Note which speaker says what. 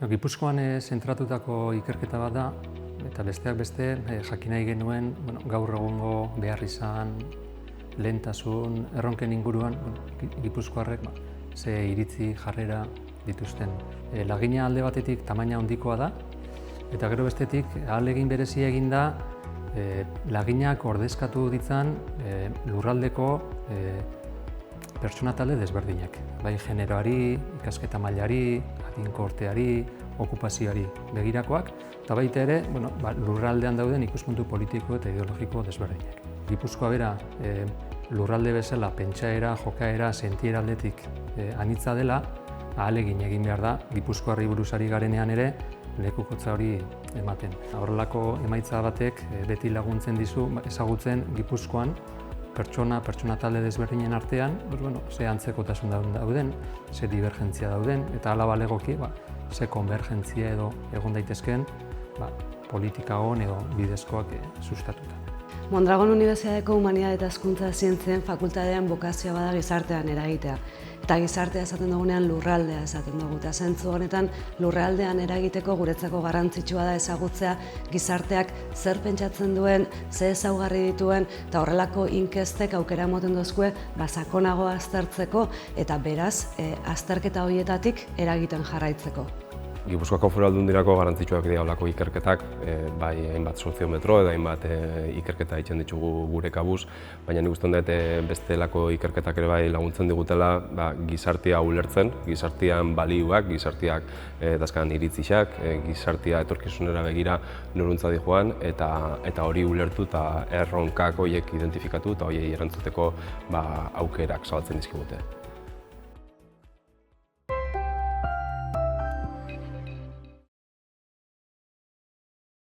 Speaker 1: Gipuzkoan zentratutako ikerketa bat da, eta besteak beste jakin nahi genuen gaur egungo behar izan, lehentasun, erronken inguruan Gipuzkoarrek ze iritzi jarrera dituzten. Lagina alde batetik tamaina handikoa da, eta gero bestetik ahalegin berezia egin da laginak ordezkatu ditzan lurraldeko pertsona talde desberdinak. Bai generoari, ikasketa mailari, adin korteari, okupazioari begirakoak, eta baita ere lurraldean dauden ikuspuntu politiko eta ideologiko desberdinak. Gipuzkoa bera lurralde bezala pentsaera, jokaera, sentiera aldetik anitza dela, ahalegin egin behar da Gipuzkoarri buruz ari garenean ere lekukotza hori ematen. Horrelako emaitza batek beti laguntzen dizu ezagutzen Gipuzkoan pertsona talde desberdinen artean ze antzekotasun dauden, ze divergentzia dauden, eta hala balegoki ze konvergentzia edo egon daitezkeen politika on edo bidezkoak sustatuta.
Speaker 2: Mondragon Unibertsitateko Humanidade eta Hezkuntza Zientzien fakultatean bokazioa bada gizartean eragitea. Eta gizartea esaten dugunean lurraldea esaten dugu. Eta zentzu honetan lurraldean eragiteko guretzako garrantzitsua da ezagutzea gizarteak zer pentsatzen duen, ze ezaugarri dituen, eta horrelako inkestek aukera ematen dozkue sakonago aztertzeko eta beraz azterketa horietatik eragiten jarraitzeko.
Speaker 3: Gipuzkoako Foru Aldundirako garrantzitsuak dira holako ikerketak, bai hainbat soziometro edo hainbat ikerketa egiten ditugu gure kabuz, baina nik uste dut bestelako ikerketak ere bai laguntzen digutela gizartea ulertzen, gizartean balioak, gizarteak dazkan iritzixak, gizartea etorkizunera begira noruntza dijoan, eta hori ulertu eta erronkak horiek identifikatu eta horiei erantzuteko aukerak zabaltzen dizkigute.